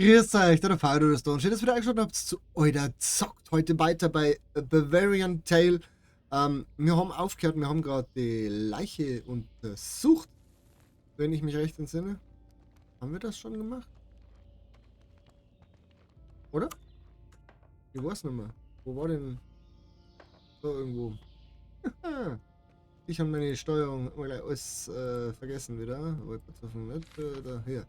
Grüß euch, der Faudo ist da und schön, dass ihr wieder eingeschaut habt zu Alter zockt heute weiter bei Bavarian Tale. Wir haben aufgehört, wir haben gerade die Leiche untersucht, wenn ich mich recht entsinne. Haben wir das schon gemacht? Oder? Ich weiß nicht mehr. Wo war denn? Da irgendwo. Ich habe meine Steuerung alles vergessen wieder. Da, hier.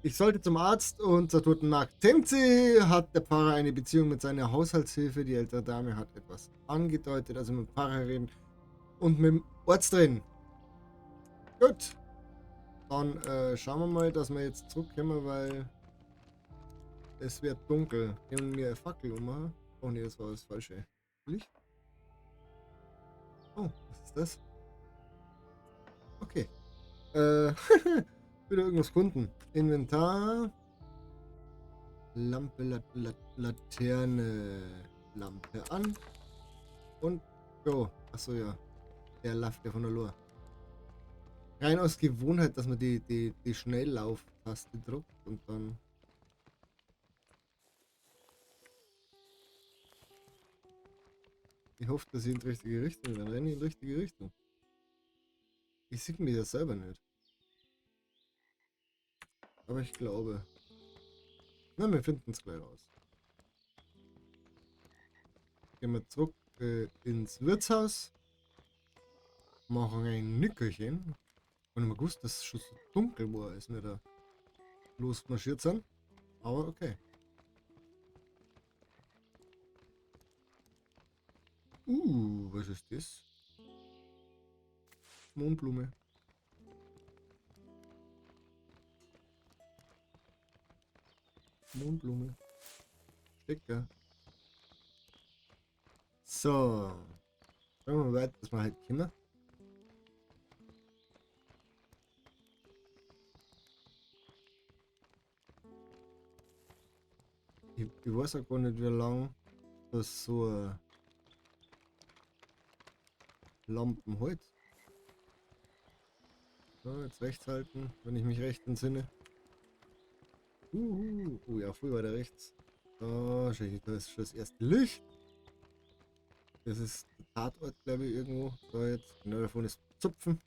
Ich sollte zum Arzt und zur toten Magd Temzi hat der Pfarrer eine Beziehung mit seiner Haushaltshilfe. Die ältere Dame hat etwas angedeutet, also mit dem Pfarrer reden und mit dem Arzt reden. Gut, dann schauen wir mal, dass wir jetzt zurückkommen, weil es wird dunkel. Nehmen wir eine Fackel um. Oh ne, das war das falsche Licht. Oh, was ist das? Okay. Wieder irgendwas Kunden. Inventar. Lampe, Laterne, Lampe an. Und go. Achso, ja. Der läuft ja von der Lore. Rein aus Gewohnheit, dass man die Schnelllauf-Taste drückt und dann. Ich hoffe, dass ich in die richtige Richtung bin. Dann renne ich in die richtige Richtung. Ich sehe mich ja selber nicht. Aber ich glaube. Na, wir finden es gleich raus. Gehen wir zurück ins Wirtshaus. Machen ein Nickerchen. Und ich mir gewusst, dass es schon so dunkel war, als wir da losmarschiert sind. Aber okay. Was ist das? Mohnblume. Mohnblume. Stecker. So. Schauen wir mal weiter, dass wir halt kommen. Ich weiß auch gar nicht, wie lange das so Lampen hält. So, jetzt rechts halten, wenn ich mich recht entsinne. Oh ja, früher war der rechts. Da, schau ich, da ist schon das erste Licht. Das ist der Tatort, glaube ich, irgendwo. Da jetzt, genau davon ist Zupfen.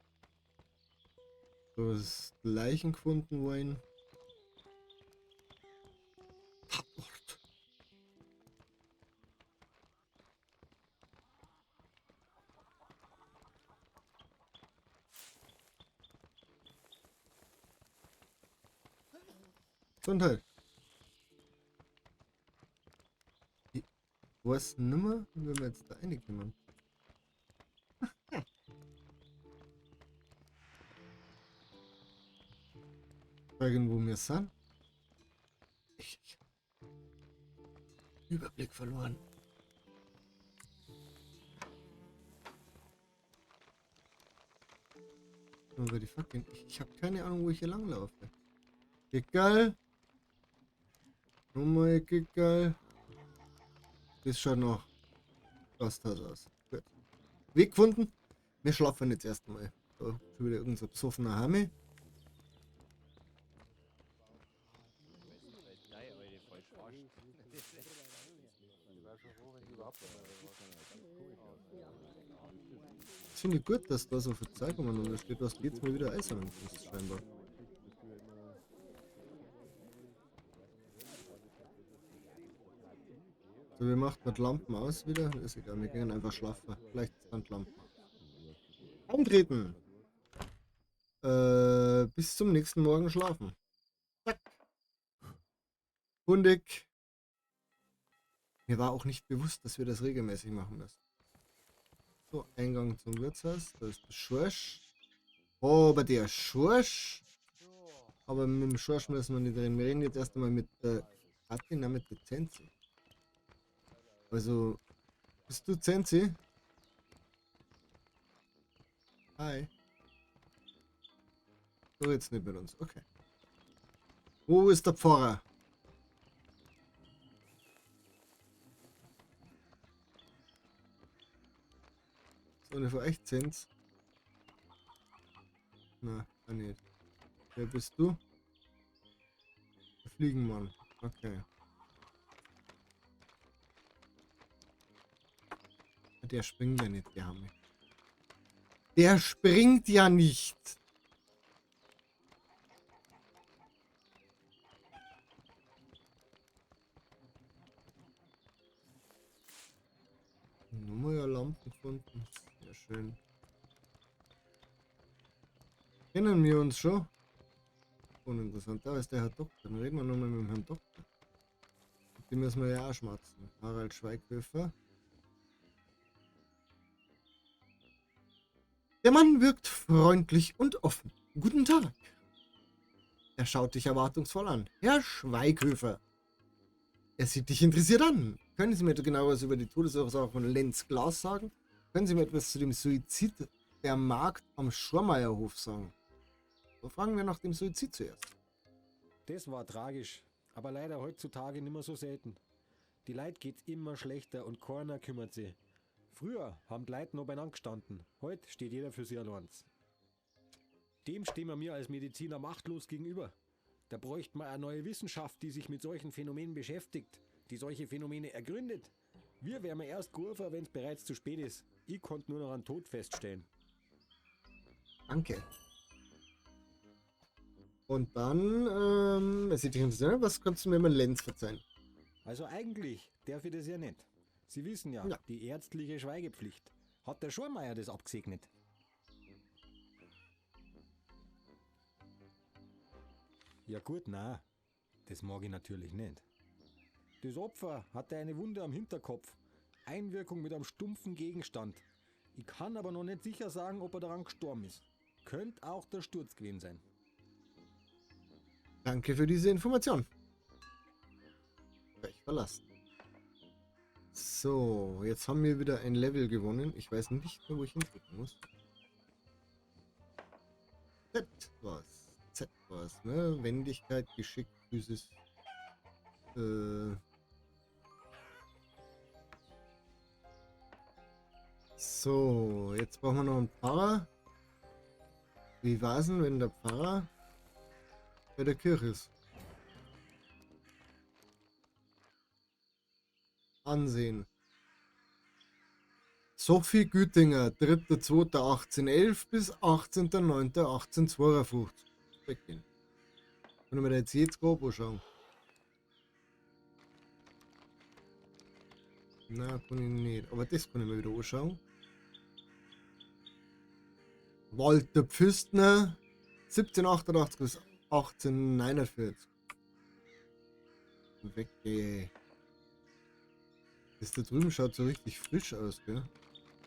Da ist Leichen gefunden worden. Tatort. Gesundheit. Ich weiß nimmer, wenn wir jetzt da reinkommen. Fragen, wo wir sind. Ich Überblick verloren. Aber die fucking. Ich habe keine Ahnung, wo ich hier langlaufe. Egal. Nochmal egal. Das schaut noch Gasthaus aus. Gut. Weg gefunden. Wir schlafen jetzt erstmal. Da schon wieder irgendein so besoffener Hame. Ich finde gut, dass da so viel Zeit kommen und da steht, was geht's mal wieder Eis an uns scheinbar. So, wir machen mit Lampen aus wieder. Ist egal, wir gehen einfach schlafen. Vielleicht ist dann die Lampen. Eintreten! Bis zum nächsten Morgen schlafen. Zack. Hundig. Mir war auch nicht bewusst, dass wir das regelmäßig machen müssen. So, Eingang zum Wirtshaus. Da ist der Schorsch. Oh, aber der Schorsch. Aber mit dem Schorsch müssen wir nicht reden. Wir reden jetzt erst einmal mit der Katina, mit der Zenzi. Also, bist du Zenzi? Hi. Du redest nicht mit uns. Okay. Wo ist der Pfarrer? So eine von echt sind's. Na, nicht. Wer bist du? Der Fliegenmann. Okay. Der springt ja nicht, der Hammer. Der springt ja nicht. Nummer ja Lampen gefunden. Sehr schön. Kennen wir uns schon? Uninteressant. Da ist der Herr Doktor. Dann reden wir nochmal mit dem Herrn Doktor. Die müssen wir ja auch schmatzen. Harald Schweighöfer. Der Mann wirkt freundlich und offen. Guten Tag. Er schaut dich erwartungsvoll an. Herr Schweighöfer. Er sieht dich interessiert an. Können Sie mir genaueres über die Todesursache von Lenz Glas sagen? Können Sie mir etwas zu dem Suizid der Magd am Schormeierhof sagen? So fragen wir nach dem Suizid zuerst. Das war tragisch, aber leider heutzutage nicht mehr so selten. Die Leute geht's immer schlechter und keiner kümmert sich. Früher haben die Leute noch beieinander gestanden, heute steht jeder für sich allein. Dem stehen wir mir als Mediziner machtlos gegenüber. Da bräuchte man eine neue Wissenschaft, die sich mit solchen Phänomenen beschäftigt, die solche Phänomene ergründet. Wir wären erst gerufen, wenn es bereits zu spät ist. Ich konnte nur noch einen Tod feststellen. Danke. Und dann, was kannst du mir mal Lenz verzeihen? Also eigentlich darf ich das ja nicht. Sie wissen ja, die ärztliche Schweigepflicht. Hat der Schormeier das abgesegnet? Ja gut, na, das mag ich natürlich nicht. Das Opfer hatte eine Wunde am Hinterkopf, Einwirkung mit einem stumpfen Gegenstand. Ich kann aber noch nicht sicher sagen, ob er daran gestorben ist. Könnte auch der Sturz gewesen sein. Danke für diese Information. Gleich verlassen. So, jetzt haben wir wieder ein Level gewonnen. Ich weiß nicht mehr, wo ich hindrücken muss. Z war's. Z war's, ne? Wendigkeit, Geschick, Physis. So, jetzt brauchen wir noch einen Pfarrer. Wie war's denn, wenn der Pfarrer bei der Kirche ist? Ansehen. Sophie Gütinger, 3.2.1811 bis 18.09.1852. Weggehen. Können wir da jetzt grob anschauen? Na, kann ich nicht. Aber das kann ich mir wieder anschauen. Walter Pfüstner, 1788 bis 1849. Weggehen. Das da drüben schaut so richtig frisch aus, gell?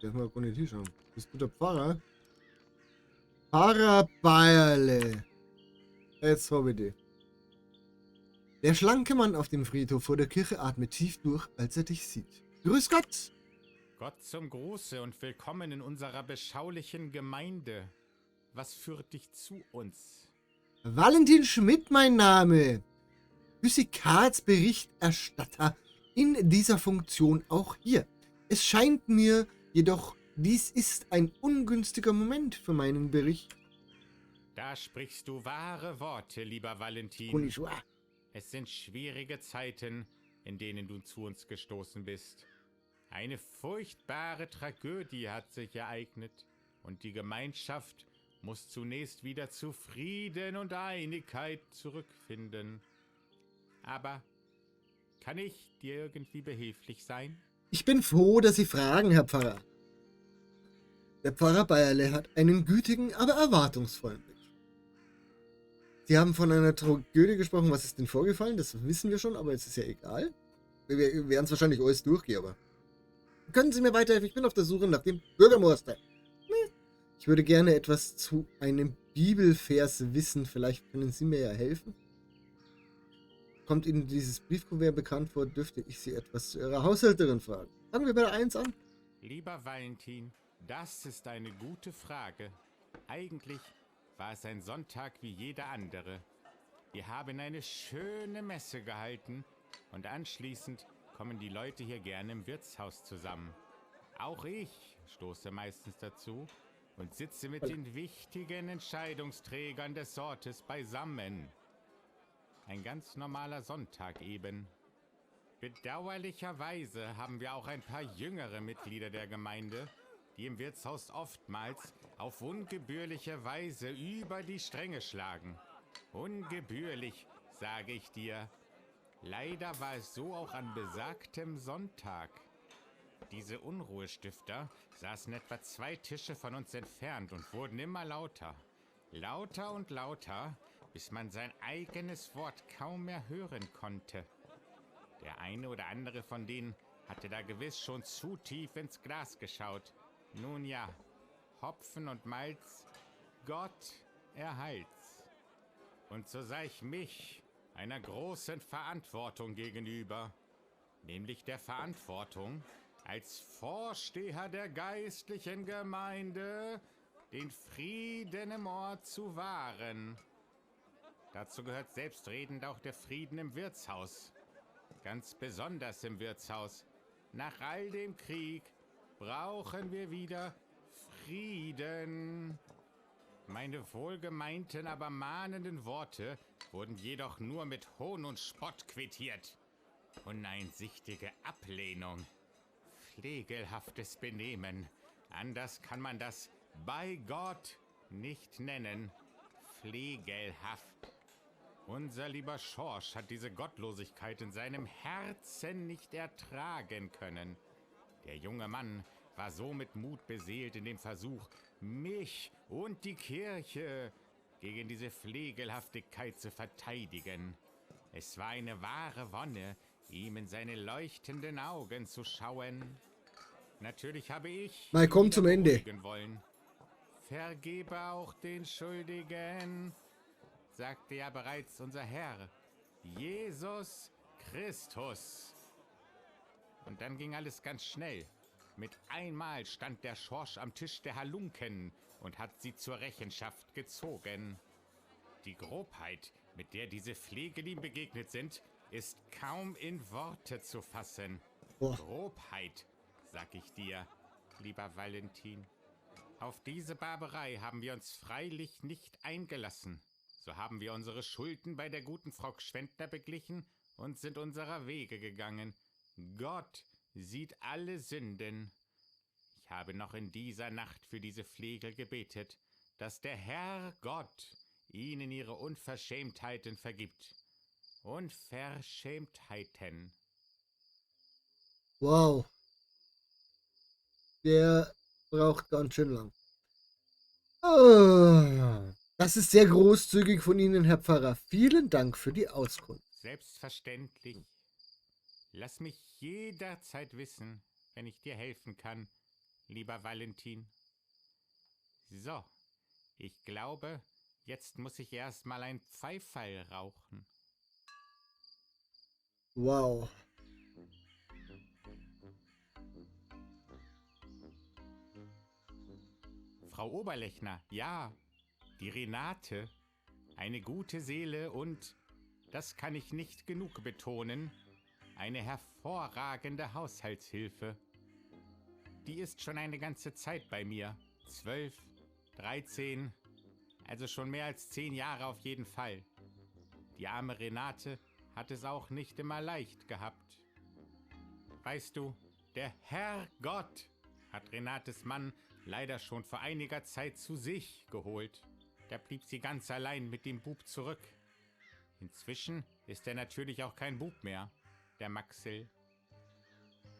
Darf man gar nicht hinschauen. Bist du der Pfarrer? Pfarrer Bayerle. Jetzt habe ich die. Der schlanke Mann auf dem Friedhof vor der Kirche atmet tief durch, als er dich sieht. Grüß Gott! Gott zum Gruße und willkommen in unserer beschaulichen Gemeinde. Was führt dich zu uns? Valentin Schmidt, mein Name. Physikalsberichterstatter in dieser Funktion auch hier. Es scheint mir jedoch, dies ist ein ungünstiger Moment für meinen Bericht. Da sprichst du wahre Worte, lieber Valentin. Konnichiwa. Es sind schwierige Zeiten, in denen du zu uns gestoßen bist. Eine furchtbare Tragödie hat sich ereignet und die Gemeinschaft muss zunächst wieder zu Frieden und Einigkeit zurückfinden. Aber kann ich dir irgendwie behilflich sein? Ich bin froh, dass Sie fragen, Herr Pfarrer. Der Pfarrer Bayerle hat einen gütigen, aber erwartungsvollen Blick. Sie haben von einer Tragödie gesprochen. Was ist denn vorgefallen? Das wissen wir schon, aber es ist ja egal. Wir werden es wahrscheinlich alles durchgehen, aber... Können Sie mir weiterhelfen? Ich bin auf der Suche nach dem Bürgermeister. Ich würde gerne etwas zu einem Bibelvers wissen. Vielleicht können Sie mir ja helfen. Kommt Ihnen dieses Briefkuvert bekannt vor, dürfte ich Sie etwas zu Ihrer Haushälterin fragen. Fangen wir bei der 1 an. Lieber Valentin, das ist eine gute Frage. Eigentlich war es ein Sonntag wie jeder andere. Wir haben eine schöne Messe gehalten und anschließend kommen die Leute hier gerne im Wirtshaus zusammen. Auch ich stoße meistens dazu und sitze mit den wichtigen Entscheidungsträgern des Ortes beisammen. Ein ganz normaler Sonntag eben. Bedauerlicherweise haben wir auch ein paar jüngere Mitglieder der Gemeinde, die im Wirtshaus oftmals auf ungebührliche Weise über die Stränge schlagen. Ungebührlich, sage ich dir. Leider war es so auch an besagtem Sonntag. Diese Unruhestifter saßen etwa 2 Tische von uns entfernt und wurden immer lauter. Lauter und lauter, bis man sein eigenes Wort kaum mehr hören konnte. Der eine oder andere von denen hatte da gewiss schon zu tief ins Glas geschaut. Nun ja, Hopfen und Malz, Gott erhalt's. Und so sah ich mich einer großen Verantwortung gegenüber, nämlich der Verantwortung, als Vorsteher der geistlichen Gemeinde den Frieden im Ort zu wahren. Dazu gehört selbstredend auch der Frieden im Wirtshaus. Ganz besonders im Wirtshaus. Nach all dem Krieg brauchen wir wieder Frieden. Meine wohlgemeinten, aber mahnenden Worte wurden jedoch nur mit Hohn und Spott quittiert. Uneinsichtige Ablehnung. Flegelhaftes Benehmen. Anders kann man das bei Gott nicht nennen. Flegelhaft. Unser lieber Schorsch hat diese Gottlosigkeit in seinem Herzen nicht ertragen können. Der junge Mann war so mit Mut beseelt in dem Versuch, mich und die Kirche gegen diese Flegelhaftigkeit zu verteidigen. Es war eine wahre Wonne, ihm in seine leuchtenden Augen zu schauen. Natürlich habe ich Mal komm ihn zum wieder Ende. beruhigen wollen. Vergebe auch den Schuldigen, sagte ja bereits unser Herr, Jesus Christus. Und dann ging alles ganz schnell. Mit einmal stand der Schorsch am Tisch der Halunken und hat sie zur Rechenschaft gezogen. Die Grobheit, mit der diese Flegel ihm begegnet sind, ist kaum in Worte zu fassen. Boah. Grobheit, sag ich dir, lieber Valentin. Auf diese Barbarei haben wir uns freilich nicht eingelassen. So haben wir unsere Schulden bei der guten Frau Gschwendner beglichen und sind unserer Wege gegangen. Gott sieht alle Sünden. Ich habe noch in dieser Nacht für diese Flegel gebetet, dass der Herr Gott ihnen ihre Unverschämtheiten vergibt. Unverschämtheiten. Wow. Der braucht ganz schön lang. Das ist sehr großzügig von Ihnen, Herr Pfarrer. Vielen Dank für die Auskunft. Selbstverständlich. Lass mich jederzeit wissen, wenn ich dir helfen kann, lieber Valentin. So, ich glaube, jetzt muss ich erstmal ein Pfeiferl rauchen. Wow. Frau Oberlechner, ja, die Renate, eine gute Seele und, das kann ich nicht genug betonen, eine hervorragende Haushaltshilfe. Die ist schon eine ganze Zeit bei mir, 12, 13, also schon mehr als 10 Jahre auf jeden Fall. Die arme Renate hat es auch nicht immer leicht gehabt. Weißt du, der Herrgott hat Renates Mann leider schon vor einiger Zeit zu sich geholt. Da blieb sie ganz allein mit dem Bub zurück. Inzwischen ist er natürlich auch kein Bub mehr, der Maxel.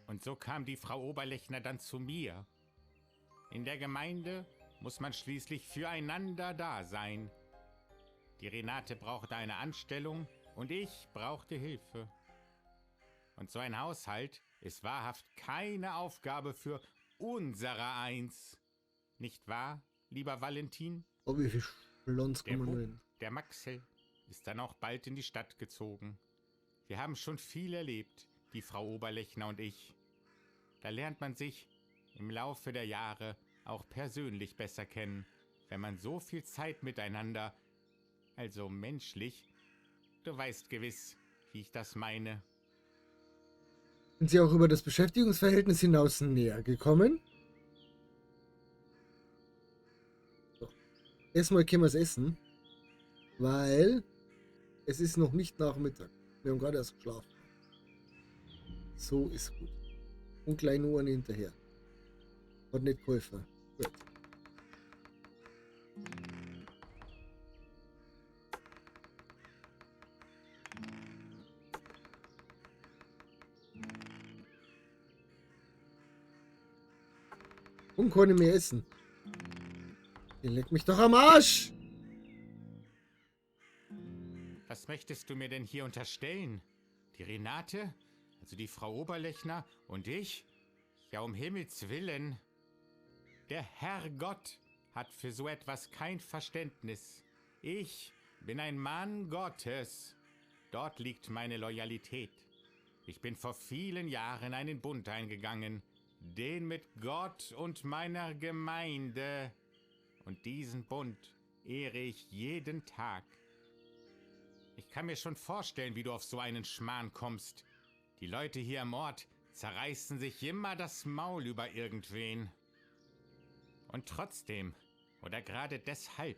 Und so kam die Frau Oberlechner dann zu mir. In der Gemeinde muss man schließlich füreinander da sein. Die Renate brauchte eine Anstellung und ich brauchte Hilfe. Und so ein Haushalt ist wahrhaft keine Aufgabe für unsereins. Nicht wahr, lieber Valentin? Oh, wie viel Schlons Der kann man Bub, reden? der Maxel, ist dann auch bald in die Stadt gezogen. Wir haben schon viel erlebt, die Frau Oberlechner und ich. Da lernt man sich im Laufe der Jahre auch persönlich besser kennen, wenn man so viel Zeit miteinander, also menschlich, du weißt gewiss, wie ich das meine. Sind Sie auch über das Beschäftigungsverhältnis hinaus näher gekommen? So. Erstmal können wir es essen, weil Es ist noch nicht Nachmittag. Wir haben gerade erst geschlafen. So ist gut. Und gleich nur einen hinterher. Hat nicht geholfen. Gut. Und kann ich mehr essen. Ihr leckt mich doch am Arsch! Was möchtest du mir denn hier unterstellen? Die Renate? Also die Frau Oberlechner und ich? Ja, um Himmels Willen. Der Herrgott hat für so etwas kein Verständnis. Ich bin ein Mann Gottes. Dort liegt meine Loyalität. Ich bin vor vielen Jahren einen Bund eingegangen. Den mit Gott und meiner Gemeinde. Und diesen Bund ehre ich jeden Tag. Ich kann mir schon vorstellen, wie du auf so einen Schmarrn kommst. Die Leute hier im Ort zerreißen sich immer das Maul über irgendwen. Und trotzdem, oder gerade deshalb,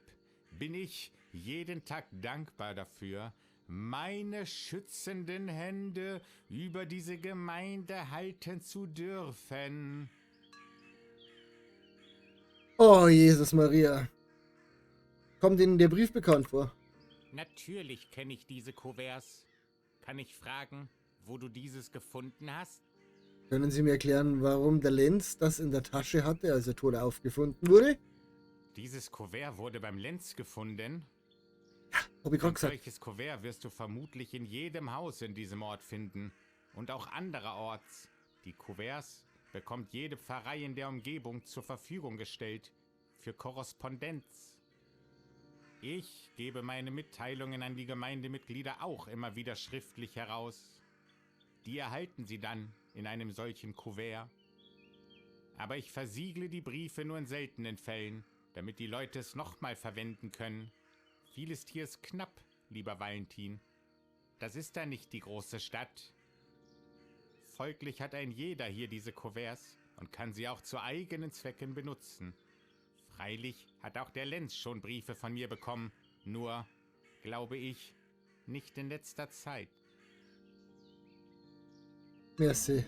bin ich jeden Tag dankbar dafür, meine schützenden Hände über diese Gemeinde halten zu dürfen. Oh, Jesus Maria. Kommt Ihnen der Brief bekannt vor? Natürlich kenne ich diese Kuverts. Kann ich fragen, wo du dieses gefunden hast? Können Sie mir erklären, warum der Lenz das in der Tasche hatte, als er tot aufgefunden wurde? Dieses Kuvert wurde beim Lenz gefunden. Hab ich gerade Ein gesagt. solches Kuvert wirst du vermutlich in jedem Haus in diesem Ort finden. Und auch andererorts. Die Kuverts bekommt jede Pfarrei in der Umgebung zur Verfügung gestellt. Für Korrespondenz. Ich gebe meine Mitteilungen an die Gemeindemitglieder auch immer wieder schriftlich heraus. Die erhalten sie dann in einem solchen Kuvert. Aber ich versiegle die Briefe nur in seltenen Fällen, damit die Leute es nochmal verwenden können. Vieles hier ist knapp, lieber Valentin. Das ist da nicht die große Stadt. Folglich hat ein jeder hier diese Kuverts und kann sie auch zu eigenen Zwecken benutzen. Freilich hat auch der Lenz schon Briefe von mir bekommen, nur, glaube ich, nicht in letzter Zeit. Merci.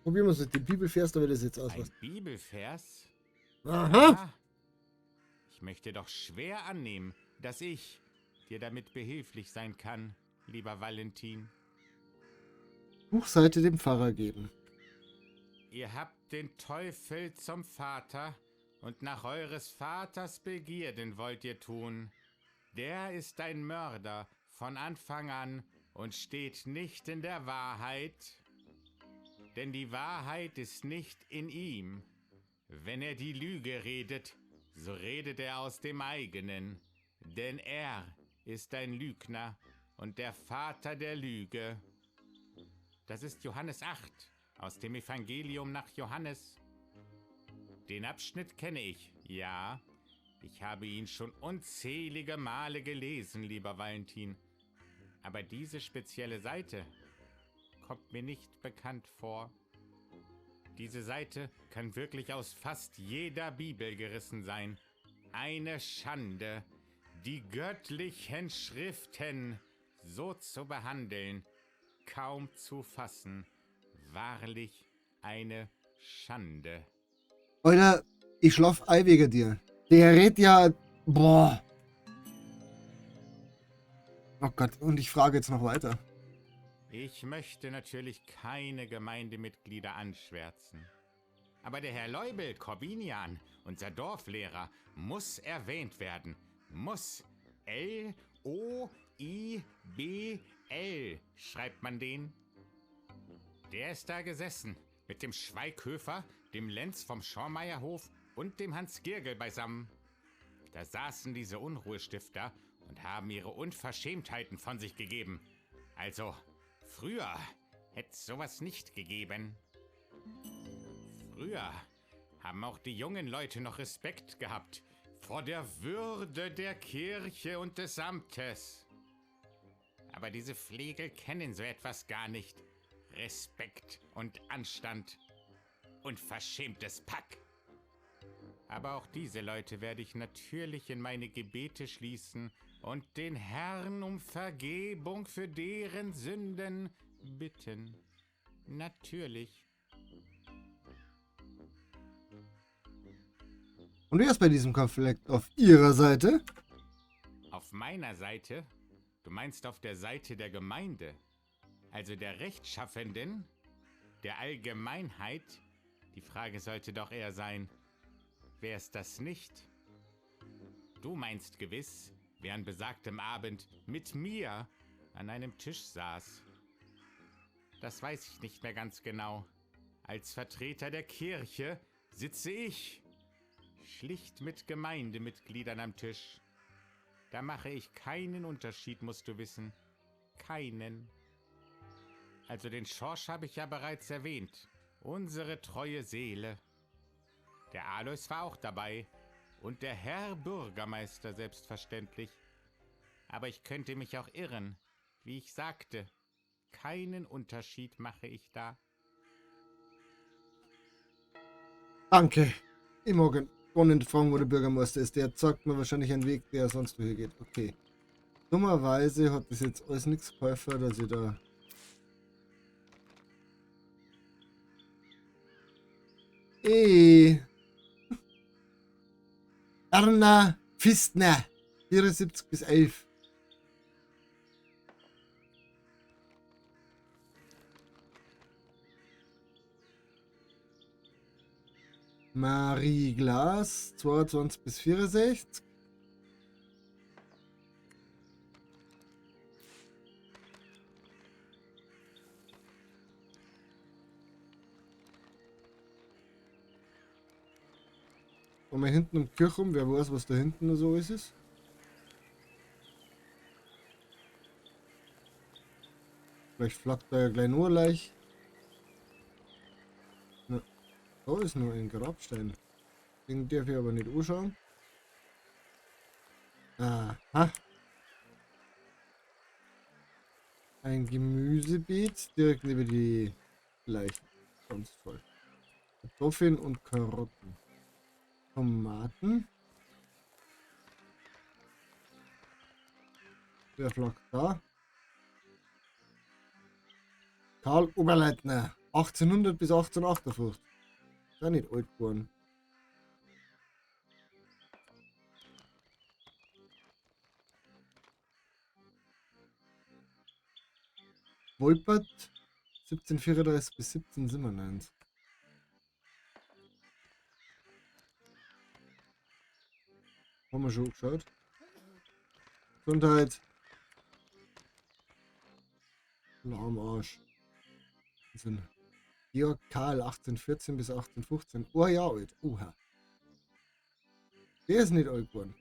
Probieren wir es mit dem Bibelvers, da wird es jetzt aus. Ein Bibelvers? Aha! Ja. Ich möchte doch schwer annehmen, dass ich dir damit behilflich sein kann, lieber Valentin. Buchseite dem Pfarrer geben. Ihr habt den Teufel zum Vater und nach eures Vaters Begierden wollt ihr tun. Der ist ein Mörder von Anfang an und steht nicht in der Wahrheit, denn die Wahrheit ist nicht in ihm. Wenn er die Lüge redet, so redet er aus dem eigenen, denn er ist ein Lügner und der Vater der Lüge. Das ist Johannes 8 aus dem Evangelium nach Johannes. Den Abschnitt kenne ich, ja. Ich habe ihn schon unzählige Male gelesen, lieber Valentin. Aber diese spezielle Seite kommt mir nicht bekannt vor. Diese Seite kann wirklich aus fast jeder Bibel gerissen sein. Eine Schande, die göttlichen Schriften so zu behandeln, kaum zu fassen. Wahrlich eine Schande. Alter, ich schlaf ein wegen dir. Der redet ja. Boah. Oh Gott, und ich frage jetzt noch weiter. Ich möchte natürlich keine Gemeindemitglieder anschwärzen. Aber der Herr Leubel Corbinian, unser Dorflehrer, muss erwähnt werden. Muss. L-O-I-B-L schreibt man den. Der ist da gesessen, mit dem Schweighöfer, dem Lenz vom Schormeierhof und dem Hans Girgel beisammen. Da saßen diese Unruhestifter und haben ihre Unverschämtheiten von sich gegeben. Also, früher hätte es sowas nicht gegeben. Früher haben auch die jungen Leute noch Respekt gehabt vor der Würde der Kirche und des Amtes. Aber diese Flegel kennen so etwas gar nicht. Respekt und Anstand. Unverschämtes Pack. Aber auch diese Leute werde ich natürlich in meine Gebete schließen und den Herrn um Vergebung für deren Sünden bitten. Natürlich. Und wer ist bei diesem Konflikt auf ihrer Seite? Auf meiner Seite? Du meinst auf der Seite der Gemeinde? Also der Rechtschaffenden? Der Allgemeinheit? Die Frage sollte doch eher sein, wer ist das nicht? Du meinst gewiss, wer an besagtem Abend mit mir an einem Tisch saß. Das weiß ich nicht mehr ganz genau. Als Vertreter der Kirche sitze ich schlicht mit Gemeindemitgliedern am Tisch. Da mache ich keinen Unterschied, musst du wissen. Keinen. Also den Schorsch habe ich ja bereits erwähnt. Unsere treue Seele. Der Alois war auch dabei. Und der Herr Bürgermeister selbstverständlich. Aber ich könnte mich auch irren. Wie ich sagte, keinen Unterschied mache ich da. Danke. Ich mag nicht fragen, wo der Bürgermeister ist. Der zeigt mir wahrscheinlich einen Weg, der sonst wohin geht. Okay. Dummerweise hat das jetzt alles nichts geholfen, dass ich da... Erna Fistner. 74 bis 11. Marie Glas, 22 bis 64. Und mal hinten im Kirchraum, wer weiß, was da hinten so ist. Vielleicht flackt da ja gleich nur leicht. Na, da ist nur ein Grabstein. Den darf ich aber nicht anschauen. Aha. Ein Gemüsebeet direkt neben die Leichen. Ganz toll. Kartoffeln und Karotten. Tomaten. Wer flackt da? Karl Oberleitner. 1800 bis 1858. Ist ja nicht alt geworden. Wolpert 1734 bis 1797. Haben wir schon geschaut. Gesundheit. Am Arsch. Sind Georg Karl 1814 bis 1815. Oh ja, alt. Oha. Der ist nicht alt geworden.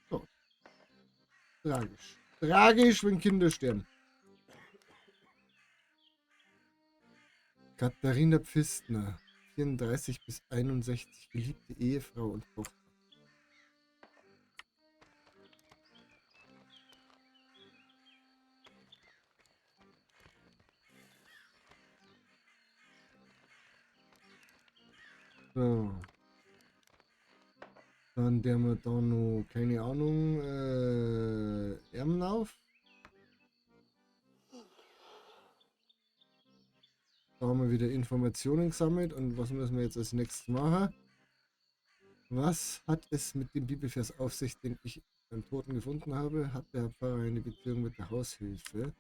So. Tragisch. Tragisch, wenn Kinder sterben. Katharina Pfistner, 34 bis 61, geliebte Ehefrau und Tochter. So. Dann der wir da noch, keine Ahnung, Ermenauf. Da haben wir wieder Informationen gesammelt und was müssen wir jetzt als nächstes machen? Was hat es mit dem Bibelvers auf sich, den ich beim Toten gefunden habe? Hat der Pfarrer eine Beziehung mit der Haushilfe?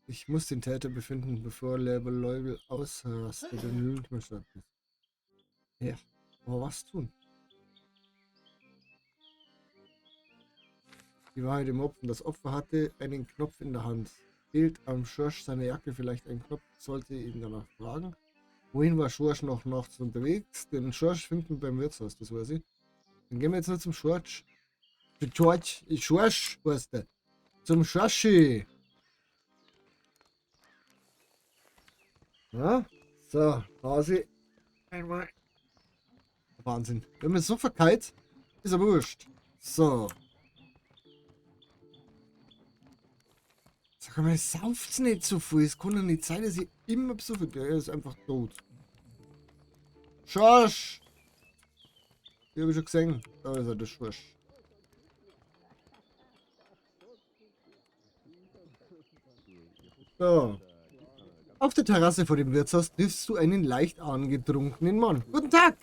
Ich muss den Täter befinden, bevor Leubel ausrastet und lügt mir statt. Ja, aber was tun? Die Wahrheit im Opfer. Das Opfer hatte einen Knopf in der Hand. Fehlt am Schorsch seiner Jacke vielleicht ein Knopf? Sollte ihn danach fragen. Wohin war Schorsch noch nachts unterwegs? Den Schorsch finden wir beim Wirtshaus, das weiß ich. Dann gehen wir jetzt noch zum Schorsch. Schorsch, weißt du. Zum Schorschi. Ja, so, Hase. Einmal. Wahnsinn. Wenn man so verkeilt, ist er wurscht. So. Sag mal, sauft's nicht so viel. Es kann doch nicht sein, dass ich immer besuche. Der ist einfach tot. Schorsch! Die habe ich schon gesehen. Da ist er, der Schorsch. So. Auf der Terrasse vor dem Wirtshaus triffst du einen leicht angetrunkenen Mann. Guten Tag!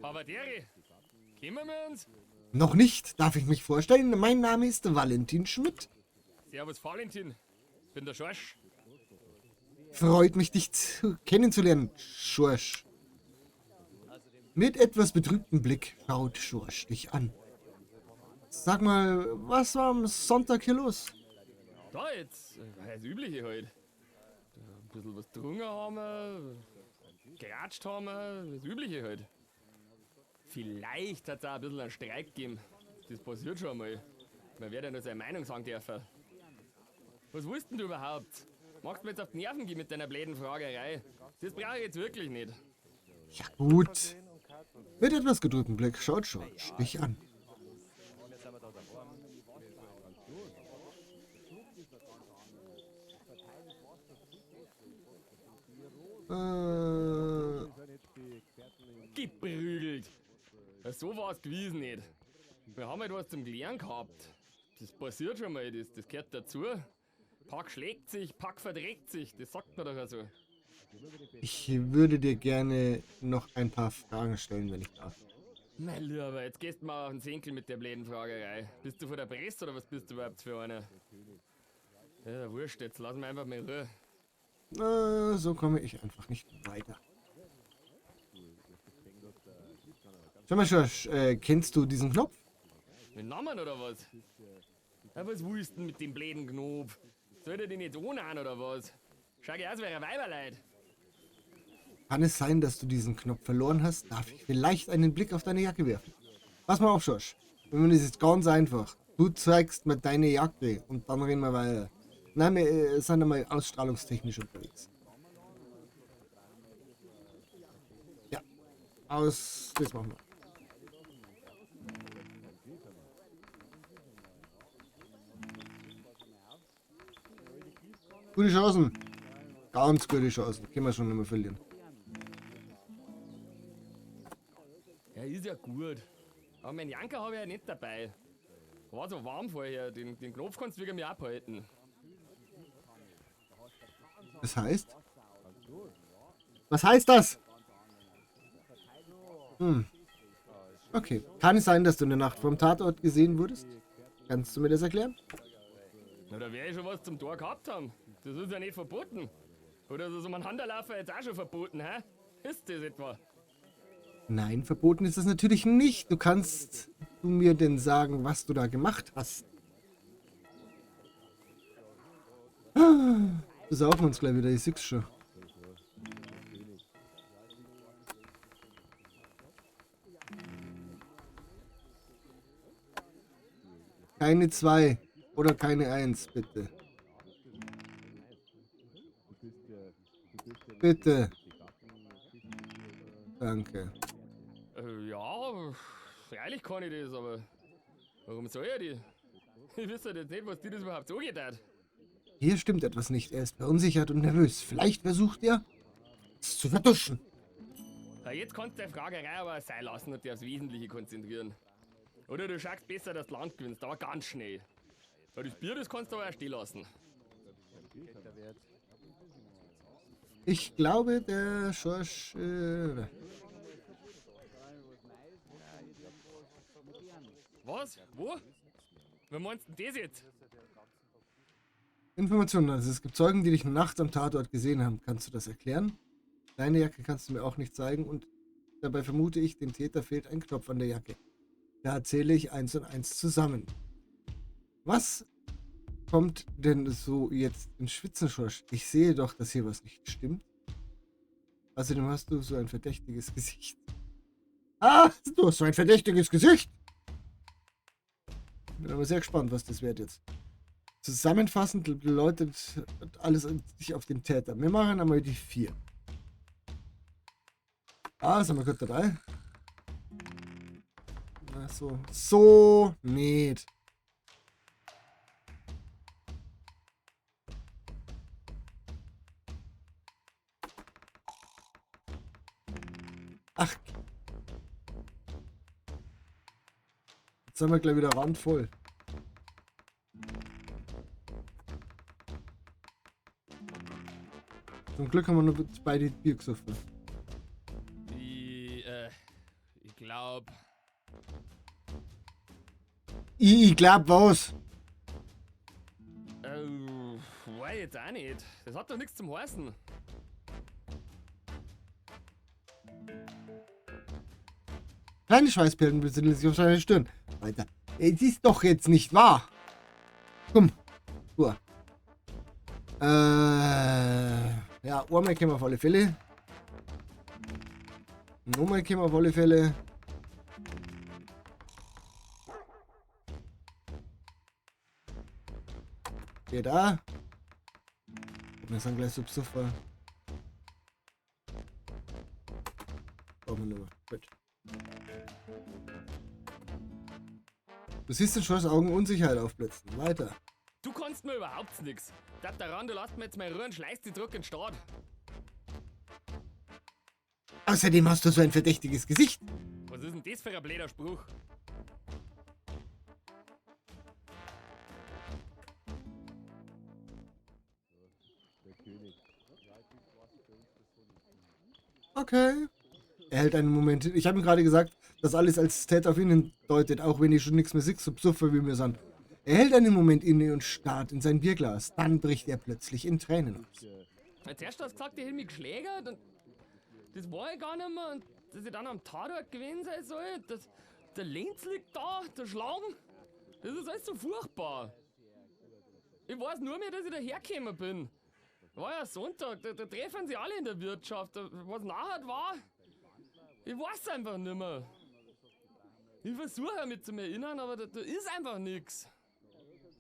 Aber Deri, kennen wir uns? Noch nicht. Darf ich mich vorstellen? Mein Name ist Valentin Schmidt. Servus Valentin, bin der Schorsch. Freut mich, dich kennenzulernen, Schorsch. Mit etwas betrübtem Blick schaut Schorsch dich an. Sag mal, was war am Sonntag hier los? Da jetzt, das Übliche halt. Ein bisschen was getrunken haben wir, geratscht haben wir, das Übliche halt. Vielleicht hat es auch ein bisschen einen Streit gegeben. Das passiert schon mal. Man wird ja nur seine Meinung sagen dürfen. Was willst denn du überhaupt? Machst du mir jetzt auf die Nerven gehen mit deiner blöden Fragerei? Das brauche ich jetzt wirklich nicht. Ja gut. Mit etwas getrübtem Blick schaut Schorsch dich an. Geprügelt. So war es gewesen nicht. Wir haben halt was zum Klären gehabt. Das passiert schon mal, das gehört dazu. Pack schlägt sich, Pack verdreckt sich, das sagt man doch so. Ich würde dir gerne noch ein paar Fragen stellen, wenn ich darf. Mein Lieber, jetzt gehst du mal auf den Senkel mit der blöden Fragerei. Bist du von der Presse oder was bist du überhaupt für einer? Ja, wurscht, jetzt lass mich einfach mal in Ruhe. So komme ich einfach nicht weiter. Schau mal, Schorsch, kennst du diesen Knopf? Mit Namen oder was? Ja, was willst du denn mit dem blöden Knopf? Soll der den jetzt ohne an oder was? Schau dir aus wie ein Weiberleid. Kann es sein, dass du diesen Knopf verloren hast? Darf ich vielleicht einen Blick auf deine Jacke werfen? Pass mal auf, Schorsch. Das ist ganz einfach. Du zeigst mir deine Jacke und dann reden wir weiter. Nein, wir sind einmal ausstrahlungstechnisch unterwegs. Ja, das machen wir. Gute Chancen. Ganz gute Chancen. Können wir schon nicht mehr verlieren. Ja, ist ja gut. Aber meinen Janker habe ich ja nicht dabei. War so warm vorher, den Knopf kannst du wegen mir abhalten. Das heißt? Was heißt das? Okay. Kann es sein, dass du in der Nacht vom Tatort gesehen wurdest? Kannst du mir das erklären? Na, da werde ich schon was zum Tor gehabt haben. Das ist ja nicht verboten. Oder ist so ein Handelaufer jetzt auch schon verboten, hä? Ist das etwa? Nein, verboten ist das natürlich nicht. Kannst du mir denn sagen, was du da gemacht hast? Besaufen uns gleich wieder, ich sehe schon. Keine 2 oder keine 1, bitte. Bitte. Danke. Ja, freilich kann ich das, aber warum soll er die? Ich wüsste jetzt nicht, was dir das überhaupt so geht hat. Hier stimmt etwas nicht. Er ist verunsichert und nervös. Vielleicht versucht er, es zu vertuschen. Ja, jetzt kannst du deine Fragerei aber sein lassen und dich aufs Wesentliche konzentrieren. Oder du schaust besser, dass du Land gewinnst, aber ganz schnell. Weil das Bier, das kannst du aber auch stehen lassen. Ich glaube, der Schorsch... Was? Wo? Wer meinst du denn das jetzt? Informationen, also es gibt Zeugen, die dich nachts am Tatort gesehen haben. Kannst du das erklären? Deine Jacke kannst du mir auch nicht zeigen und dabei vermute ich, dem Täter fehlt ein Knopf an der Jacke. Da zähle ich 1 und 1 zusammen. Was kommt denn so jetzt in Schwitzen, Schorsch? Ich sehe doch, dass hier was nicht stimmt. Außerdem hast du so ein verdächtiges Gesicht. Ah, du hast so ein verdächtiges Gesicht! Bin aber sehr gespannt, was das wird jetzt. Zusammenfassend bedeutet alles sich auf den Täter. Wir machen einmal die 4. Ah, sind wir gut dabei? Ach so. So nicht. Ach. Jetzt sind wir gleich wieder randvoll. Zum Glück haben wir nur beide Bier gesoffen. Ich glaub. Ich glaub was. Weiß jetzt auch nicht. Das hat doch nichts zum heißen. Kleine Schweißperlen besiedeln sich auf seiner Stirn. Alter, es ist doch jetzt nicht wahr. Komm. Uhr. Ja, einmal können wir auf alle Fälle. Nochmal können wir auf alle Fälle. Geht da. Wir sind gleich Subsuffer. Brauchen wir nur. Gut. Du siehst den Schloss Augen Unsicherheit aufblitzen. Weiter. Du kannst mir überhaupt nix. Das daran, du lässt mir jetzt mal Ruhe und schleißt die Druck in den Start. Außerdem hast du so ein verdächtiges Gesicht. Was ist denn das für ein blöder Spruch? Okay. Er hält einen Moment hin. Ich habe ihm gerade gesagt, dass alles als Täter auf ihn hindeutet, auch wenn ich schon nichts mehr sehe, so Psuffer wie mir sind. Er hält einen Moment inne und starrt in sein Bierglas. Dann bricht er plötzlich in Tränen aus. Als erst hast du gesagt, ich hätte mich geschlägert und das war ja gar nicht mehr. Und dass ich dann am Tatort gewesen sein soll, dass der Lenz liegt da, der Schlagen. Das ist alles so furchtbar. Ich weiß nur mehr, dass ich dahergekommen bin. War ja Sonntag, da treffen sie alle in der Wirtschaft. Was nachher war, ich weiß einfach nicht mehr. Ich versuche mich zu erinnern, aber da ist einfach nichts.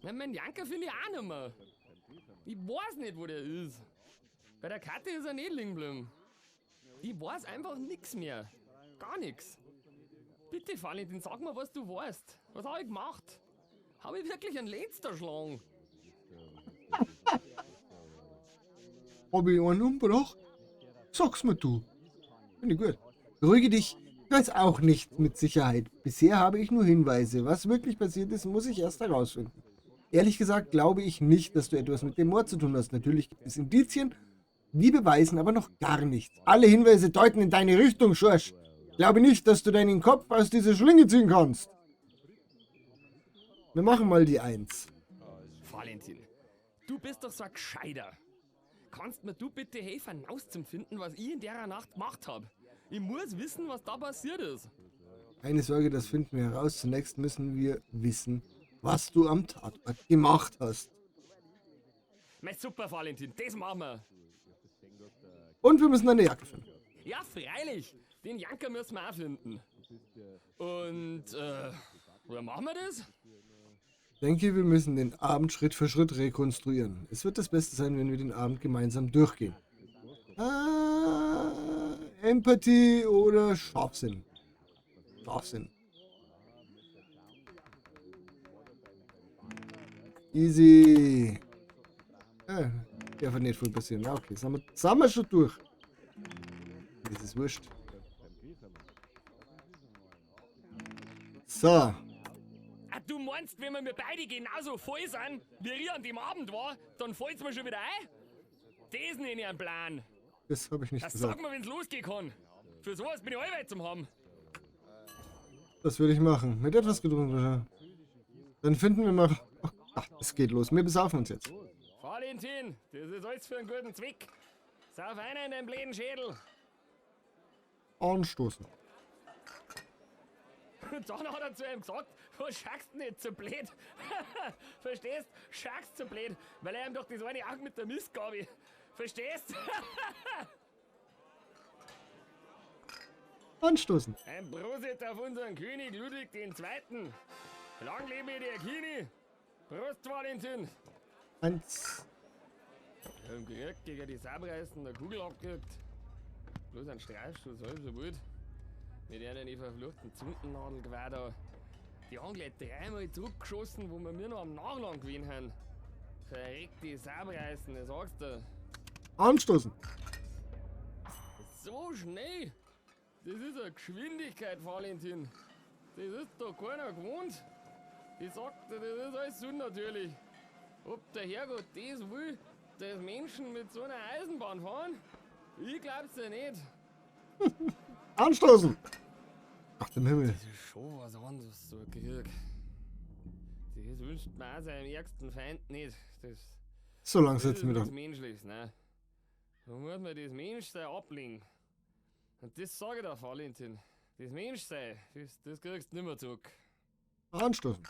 Mein Janker finde ich auch nicht mehr. Ich weiß nicht, wo der ist. Bei der Katte ist er nicht liegen geblieben. Ich weiß einfach nichts mehr. Gar nichts. Bitte, Valentin, sag mir, was du weißt. Was habe ich gemacht? Habe ich wirklich einen Lenz erschlagen? Hab ich einen umgebracht? Sag's mir du. Finde ich gut. Beruhige dich. Ich weiß auch nicht mit Sicherheit. Bisher habe ich nur Hinweise. Was wirklich passiert ist, muss ich erst herausfinden. Ehrlich gesagt glaube ich nicht, dass du etwas mit dem Mord zu tun hast. Natürlich gibt es Indizien, die beweisen aber noch gar nichts. Alle Hinweise deuten in deine Richtung, Schorsch. Glaube nicht, dass du deinen Kopf aus dieser Schlinge ziehen kannst. Wir machen mal die 1. Valentin, du bist doch so ein Gescheiter. Kannst mir du bitte helfen, herauszufinden, was ich in der Nacht gemacht habe? Ich muss wissen, was da passiert ist. Keine Sorge, das finden wir heraus. Zunächst müssen wir wissen, was du am Tatort gemacht hast. Mein super, Valentin, das machen wir. Und wir müssen deine Jacke finden. Ja, freilich. Den Janker müssen wir auch finden. Und, wie machen wir das? Ich denke, wir müssen den Abend Schritt für Schritt rekonstruieren. Es wird das Beste sein, wenn wir den Abend gemeinsam durchgehen. Empathie oder Scharfsinn? Scharfsinn. Easy. Darf nicht viel passieren. Ja, okay, sind wir schon durch. Das ist wurscht. So. Ah, du meinst, wenn wir beide genauso voll sind, wie ich an dem Abend war, dann fällt's mir schon wieder ein? Das nenne ich einen Plan. Das habe ich nicht Das gesagt. sag mir, wenn's losgehen kann. Für sowas bin ich allweit zum haben. Das würde ich machen. Mit etwas Geduld. Dann finden wir mal... Ach, es geht los. Wir besaufen uns jetzt. Valentin, das ist alles für einen guten Zweck. Sauf einer in den bläden Schädel. Anstoßen. Und dann hat er zu ihm gesagt, was schaust du nicht so blöd? Verstehst? Schaust so blöd, weil er ihm doch das eine Auge mit der Mistgabe. Verstehst? Anstoßen. Ein Prosit auf unseren König Ludwig II. Lang lebe der Kini. Prost, Valentin. 1. Im Krieg gegen die Sabreisen der Kugel abgekriegt. Bloß ein Streifschuss, halb so gut. Mit einer die verfluchten Zundennadel gewährt. Die haben gleich 3-mal zurückgeschossen, wo wir mir noch am Nachlang gewesen haben. Verreckte Sabreisen, das sagst du. Anstoßen. So schnell. Das ist eine Geschwindigkeit, Valentin. Das ist doch keiner gewohnt. Ich sagte, das ist alles unnatürlich. Ob der Herrgott das will, dass Menschen mit so einer Eisenbahn fahren? Ich glaub's ja nicht. Anstoßen! Ach, dem Himmel. Das ist schon was anderes, so ein Krieg. Das wünscht man auch seinem ärgsten Feind nicht. So lang Das sitzen wir nichts da. Menschliches, ne? Da muss man das Menschsein ablegen. Und das sage ich dir, Valentin. Das Menschsein, das kriegst du nicht mehr zurück. Anstoßen.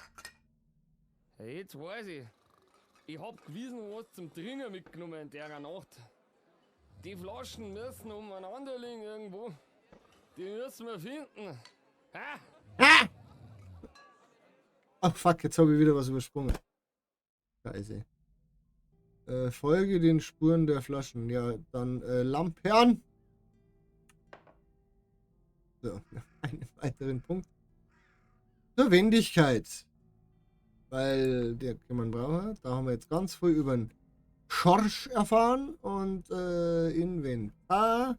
Ja, jetzt weiß ich. Ich hab gewissen was zum Trinken mitgenommen in der Nacht. Die Flaschen müssen umeinander liegen irgendwo. Die müssen wir finden. Ha? Ach fuck, jetzt habe ich wieder was übersprungen. Scheiße. Folge den Spuren der Flaschen. Ja, dann Lampe an. So, einen weiteren Punkt. Zur Wendigkeit. Weil der kann man brauchen. Da haben wir jetzt ganz viel über den Schorsch erfahren. Und Inventar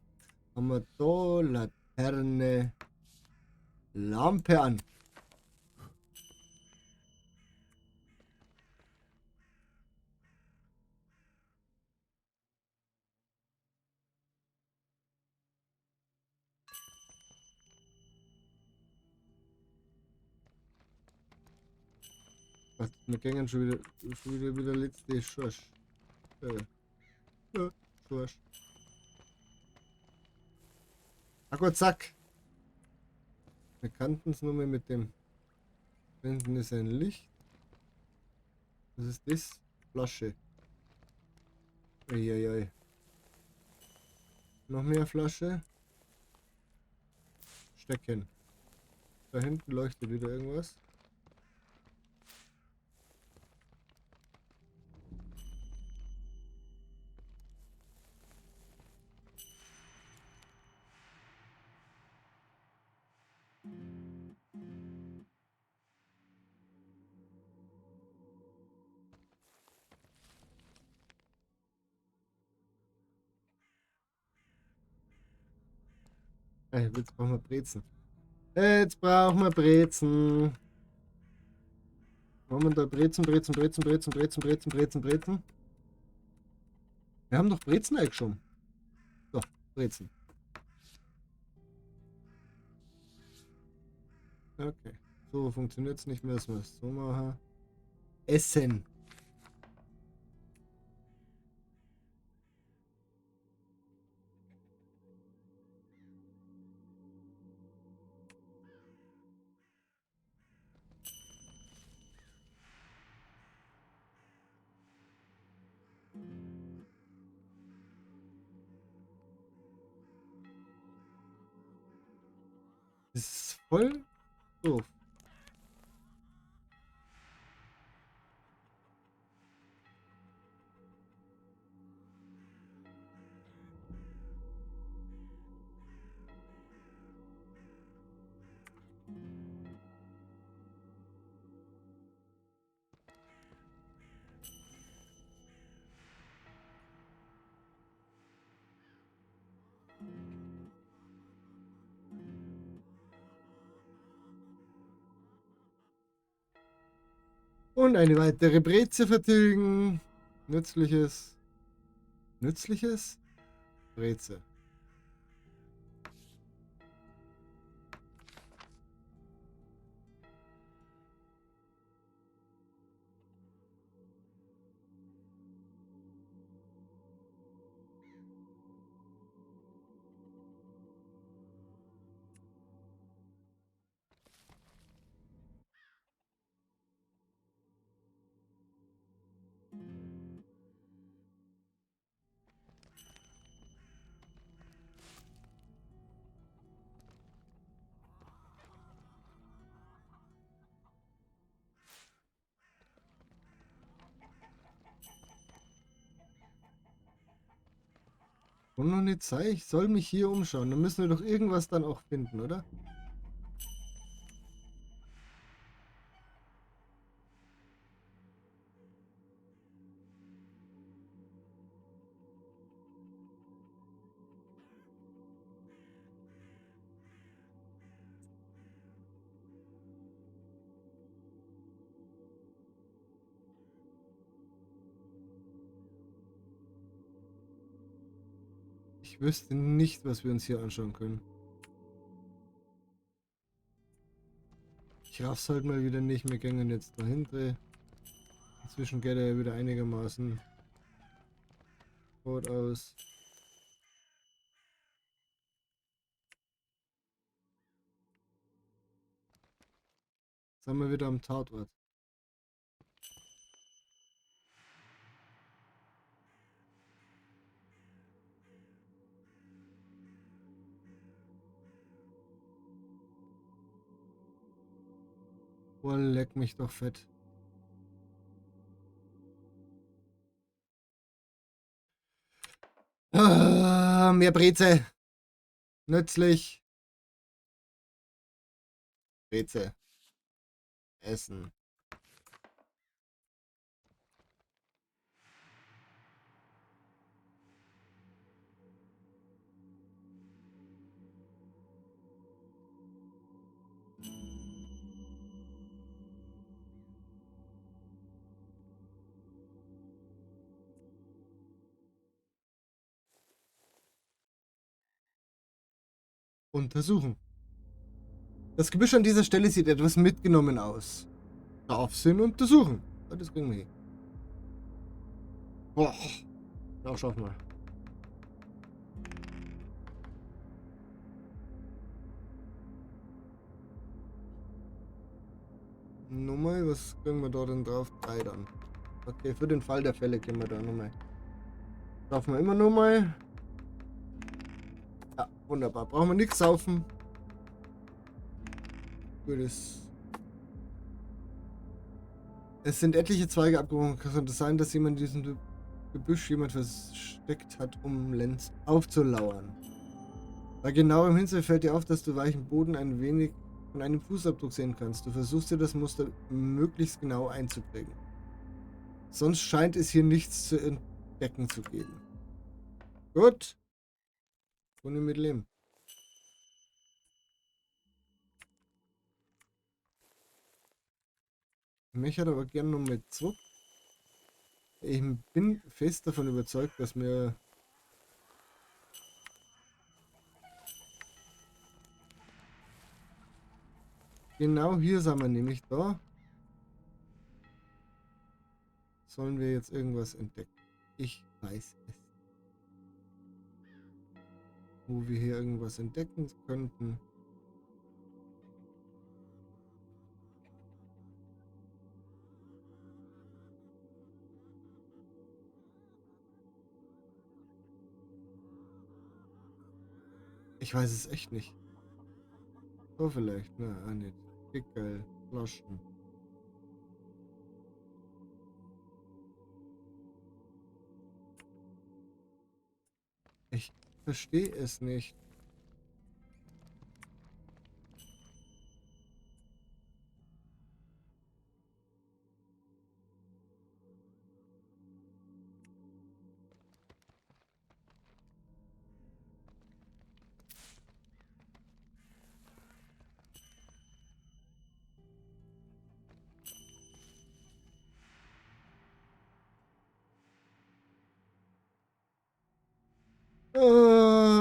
haben wir da Laterne, Lampe an. Was, wir gehen schon wieder letzte Schorsch. Ja, Schorsch. Ah gut, zack. Wir kannten es nur mal mit dem. Hinten ist ein Licht. Was ist das? Flasche. Eieiei. Noch mehr Flasche. Stecken. Da hinten leuchtet wieder irgendwas. Jetzt brauchen wir Brezen. Jetzt brauchen wir Brezen. Wo haben wir da Brezen? Wir haben doch Brezen eingeschoben. So, Brezen. Okay. So funktioniert es nicht mehr. Müssen wir es so machen. Essen. Das ist voll doof. Und eine weitere Breze vertilgen. Nützliches. Nützliches? Breze. Und noch nicht sei, ich soll mich hier umschauen. Dann müssen wir doch irgendwas dann auch finden, oder? Ich wüsste nicht, was wir uns hier anschauen können. Ich raff's halt mal wieder nicht. Wir gehen jetzt dahinter. Inzwischen geht er ja wieder einigermaßen gut aus. Jetzt sind wir wieder am Tatort. Oh, leck mich doch fett. Mehr Breze. Nützlich. Breze. Essen. Untersuchen. Das Gebüsch an dieser Stelle sieht etwas mitgenommen aus. Scharfsinn untersuchen. Ja, das kriegen wir hin. Boah. Ja, schaffen wir. Nummer, was kriegen wir da denn drauf? 3 dann. Okay, für den Fall der Fälle gehen wir da nochmal. Schaffen wir immer nochmal. Ja, wunderbar. Brauchen wir nichts saufen. Gutes. Es sind etliche Zweige abgebrochen. Kann es sein, dass jemand in diesem Gebüsch jemand versteckt hat, um Lenz aufzulauern? Bei genauem Hinsehen fällt dir auf, dass du weichen Boden ein wenig von einem Fußabdruck sehen kannst. Du versuchst dir das Muster möglichst genau einzuprägen. Sonst scheint es hier nichts zu entdecken zu geben. Gut. Ohne mit leben. Ich möchte aber gerne noch mit zurück. Ich bin fest davon überzeugt, dass wir genau hier sind wir nämlich da. Sollen wir jetzt irgendwas entdecken? Ich weiß es. Wo wir hier irgendwas entdecken könnten. Ich weiß es echt nicht. So vielleicht. Na, nicht. Pickel, Flaschen. Ich verstehe es nicht.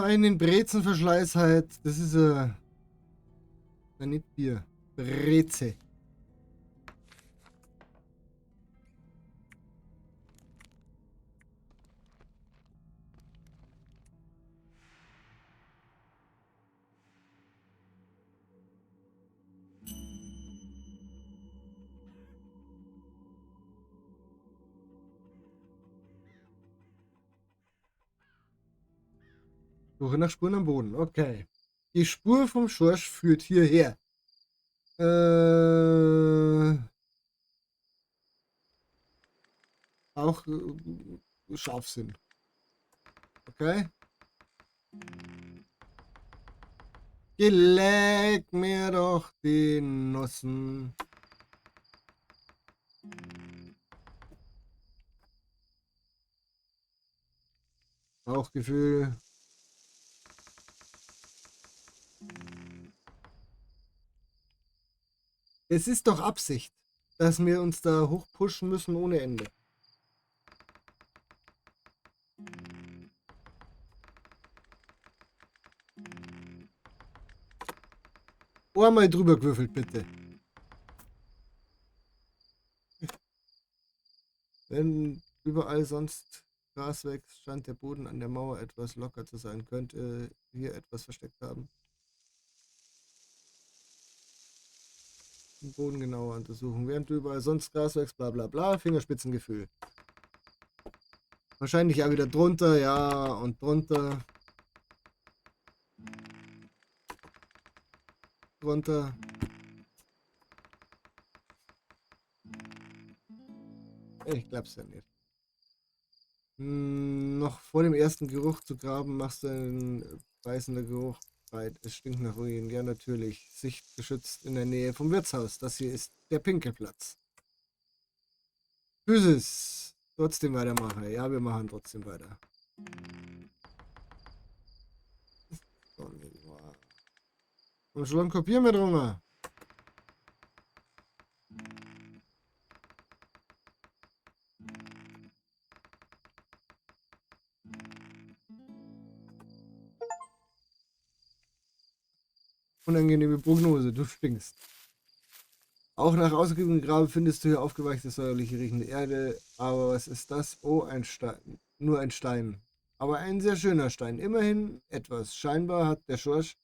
Einen Brezenverschleiß halt. Das ist nicht Bier. Breze. Suche nach Spuren am Boden. Okay. Die Spur vom Schorsch führt hierher. Auch Scharfsinn. Okay. Geleck mir doch die Nussen. Bauchgefühl. Es ist doch Absicht, dass wir uns da hochpushen müssen ohne Ende. Einmal drüber gewürfelt, bitte. Wenn überall sonst Gras wächst, scheint der Boden an der Mauer etwas locker zu sein. Könnte hier etwas versteckt haben. Den Boden genauer untersuchen. Während überall sonst Gras wächst, bla bla bla. Fingerspitzengefühl. Wahrscheinlich auch wieder drunter, ja, und drunter. Drunter. Ich glaub's ja nicht. Noch vor dem ersten Geruch zu graben, machst du einen beißender Geruch breit. Es stinkt nach Urin. Ja, natürlich. Sicht geschützt in der Nähe vom Wirtshaus. Das hier ist der Pinkelplatz. Physis. Trotzdem weitermachen. Ja, wir machen trotzdem weiter. Und schon kopieren wir drunter. Unangenehme Prognose, du stinkst. Auch nach ausgiebigem Graben findest du hier aufgeweichte, säuerliche riechende Erde. Aber was ist das? Oh, ein Stein. Nur ein Stein. Aber ein sehr schöner Stein. Immerhin etwas. Scheinbar hat der Schorsch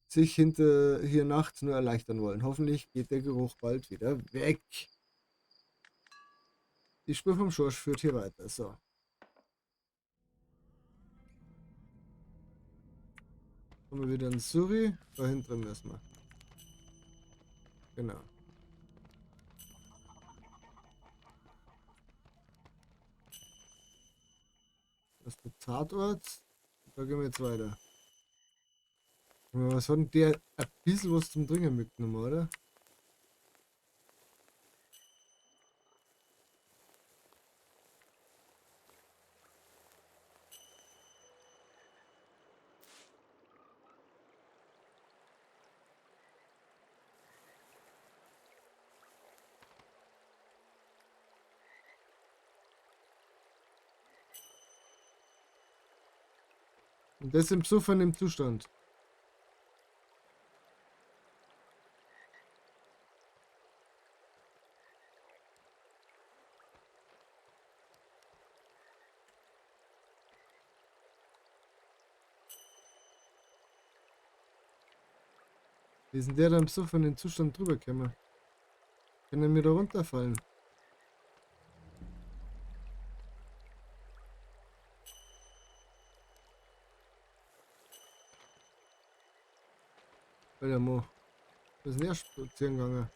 sich hier nachts nur erleichtern wollen. Hoffentlich geht der Geruch bald wieder weg. Die Spur vom Schorsch führt hier weiter. So. Kommen wir wieder in Suri. Da hinten müssen wir. Genau. Das ist der Tatort. Da gehen wir jetzt weiter. Was hat denn der? Ein bisschen was zum Dringen mitgenommen, oder? Und das im Psuffern im Zustand. Wie ist denn der da im Psuffern in den Zustand drüber gekommen? Kann er mir da runterfallen? Alter Mo. Was ist denn der spazieren gegangen?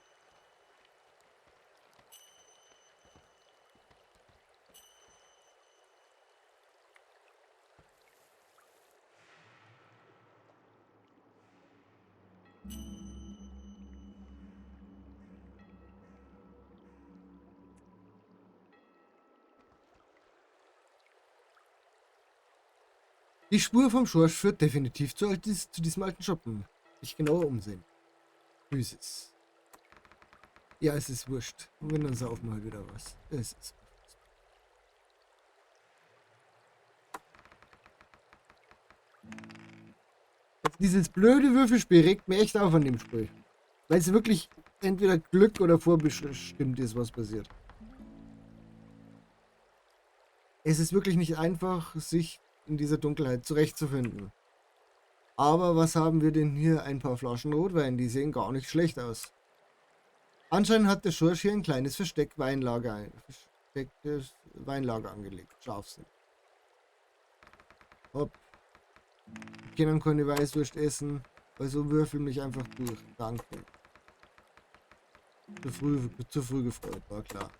Die Spur vom Schorsch führt definitiv zu diesem alten Schuppen. Ich genauer umsehen. Physis. Ja, es ist wurscht. Und wenn, dann saufen wir halt wieder was. Es ist. Dieses blöde Würfelspiel regt mir echt auf an dem Spiel. Weil es wirklich entweder Glück oder vorbestimmt ist, was passiert. Es ist wirklich nicht einfach, sich in dieser Dunkelheit zurechtzufinden. Aber was haben wir denn hier? Ein paar Flaschen Rotwein, die sehen gar nicht schlecht aus. Anscheinend hat der Schorsch hier ein kleines verstecktes Weinlager angelegt. Scharfsinn. Hopp. Ich kann keine Weißwurst essen, also würfel mich einfach durch. Danke. Zu früh gefreut, war klar.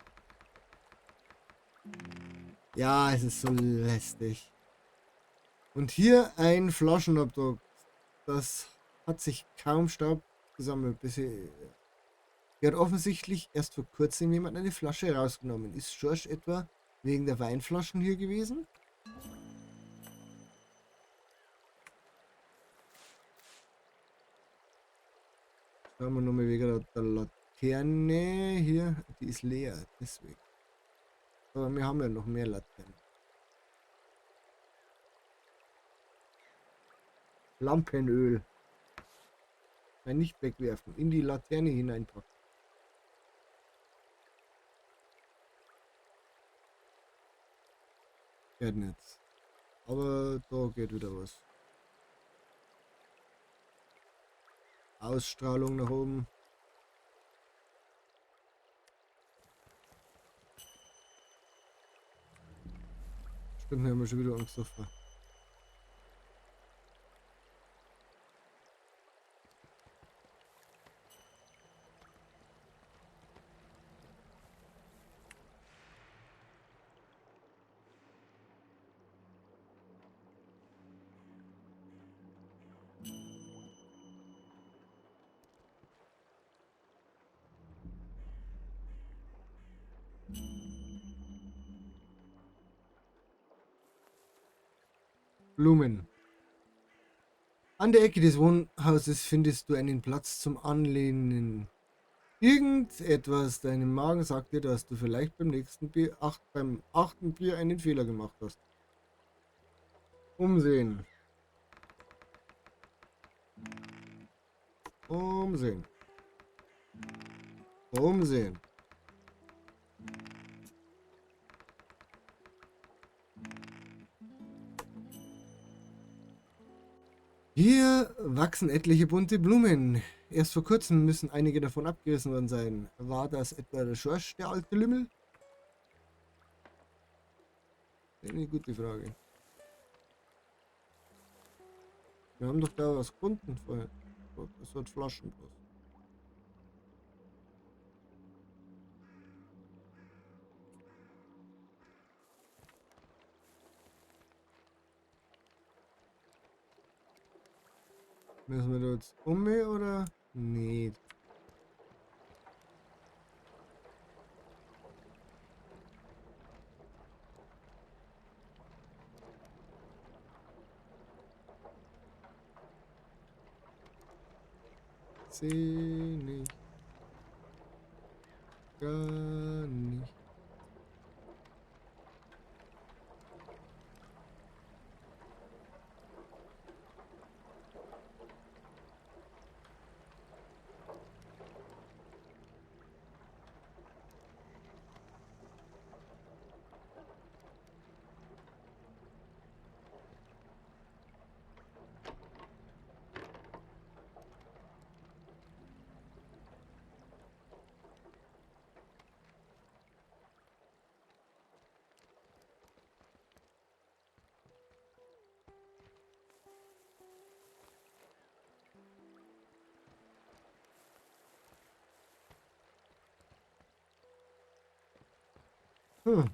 Ja, es ist so lästig. Und hier ein Flaschenabdruck. Das hat sich kaum Staub gesammelt. Hier hat offensichtlich erst vor kurzem jemand eine Flasche rausgenommen. Ist Schorsch etwa wegen der Weinflaschen hier gewesen? Schauen wir nochmal wegen der Laterne hier. Die ist leer, deswegen. Aber wir haben ja noch mehr Laternen. Lampenöl. Nein, nicht wegwerfen. In die Laterne hineinpacken. Geht nicht. Aber da geht wieder was. Ausstrahlung nach oben. Stimmt, wir haben schon wieder Angst davor. Blumen. An der Ecke des Wohnhauses findest du einen Platz zum Anlehnen. Irgendetwas deinem Magen sagt dir, dass du vielleicht beim achten Bier einen Fehler gemacht hast. Umsehen. Umsehen. Umsehen. Hier wachsen etliche bunte Blumen. Erst vor kurzem müssen einige davon abgerissen worden sein. War das etwa der Schorsch, der alte Lümmel? Eine gute Frage. Wir haben doch da was gefunden vorher. Das hat Flaschen bloß. Müssen wir da jetzt oder nicht? Seh nicht. Gar nicht. Hm.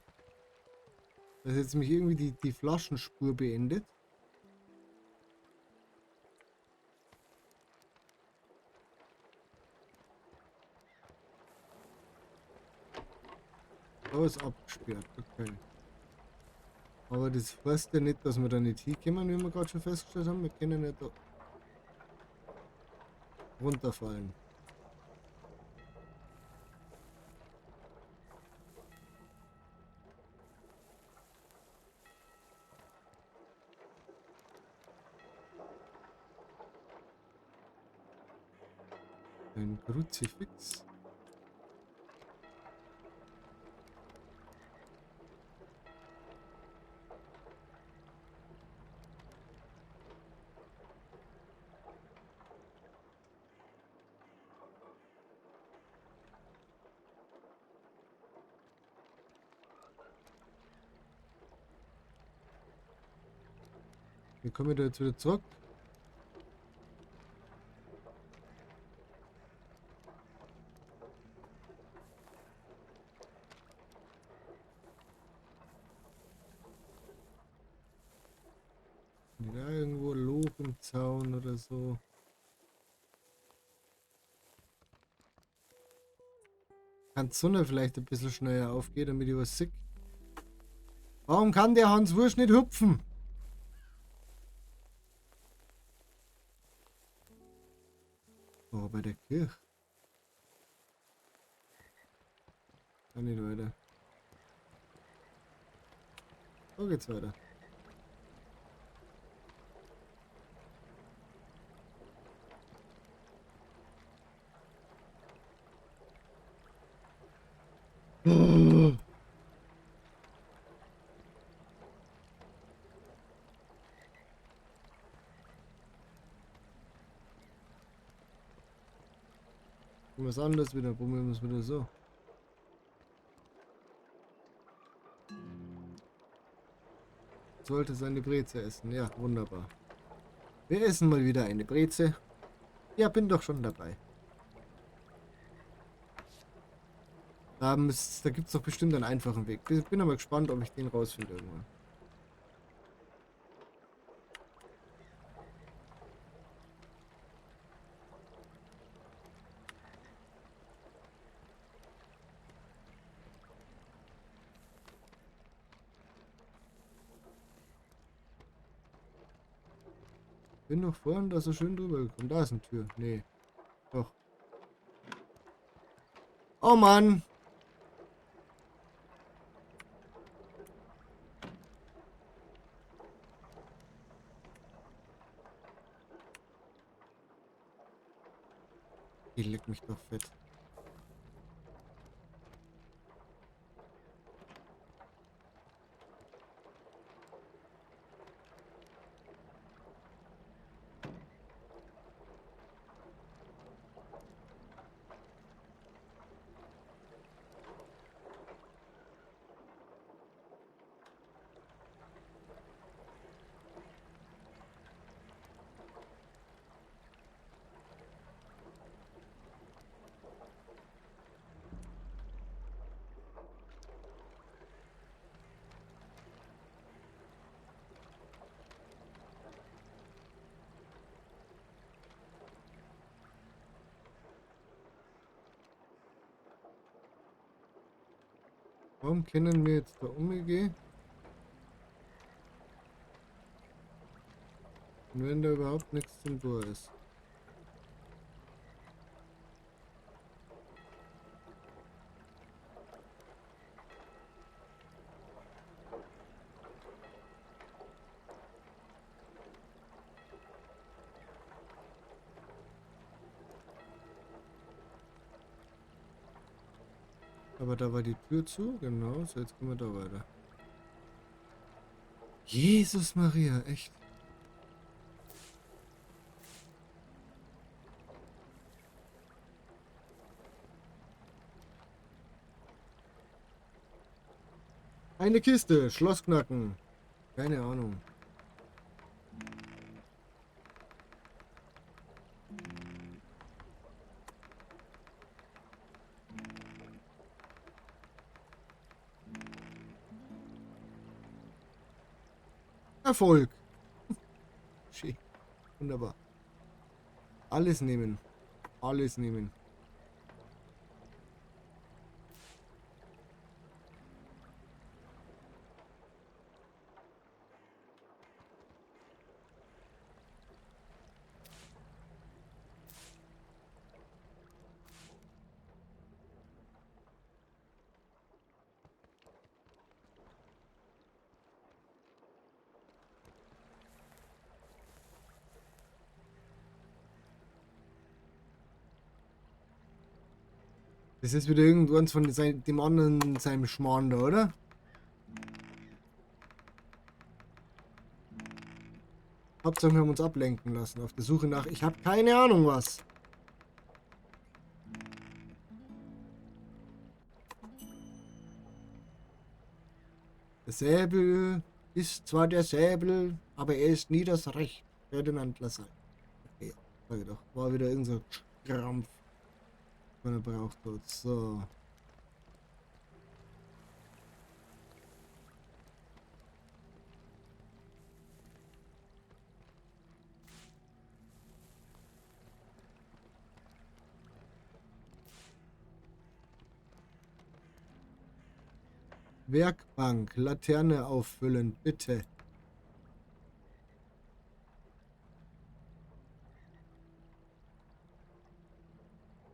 Das ist jetzt mich irgendwie die Flaschenspur beendet. Da ist abgesperrt, okay. Aber das heißt ja nicht, dass wir da nicht hinkommen, wie wir gerade schon festgestellt haben. Wir können nicht da runterfallen. Ein Kruzifix. Wie komme ich da jetzt wieder zurück? Da irgendwo ein Loch im Zaun oder so. Kann die Sonne vielleicht ein bisschen schneller aufgehen, damit ich was sehe? Warum kann der Hans Wursch nicht hüpfen? Oh, bei der Kirche. Kann nicht weiter. So geht's weiter. Oh. Was anderes wieder, probieren wir es wieder so. Sollte seine Breze essen. Ja, wunderbar. Wir essen mal wieder eine Breze. Ja, bin doch schon dabei. Da gibt es doch bestimmt einen einfachen Weg. Bin aber gespannt, ob ich den rausfinde irgendwann. Bin doch vorhin da so schön drüber gekommen. Da ist eine Tür. Nee. Doch. Oh Mann! Die leckt mich doch fett. Warum kennen wir jetzt da umgehen? Und wenn da überhaupt nichts zum Tor ist. Aber da war die Tür zu, genau. So, jetzt gehen wir da weiter. Jesus Maria, echt. Eine Kiste, Schloss knacken. Keine Ahnung. Erfolg. Schön. Wunderbar. Alles nehmen. Alles nehmen. Das ist wieder irgendwann von dem anderen, seinem Schmarrn da, oder? Hauptsache wir haben uns ablenken lassen. Auf der Suche nach, ich habe keine Ahnung was. Der Säbel ist zwar der Säbel, aber er ist nie das Recht. Ferdinand Lassalle. Okay, sag ich doch. War wieder irgend so Krampf. Man braucht dort. So. Werkbank, Laterne auffüllen, bitte.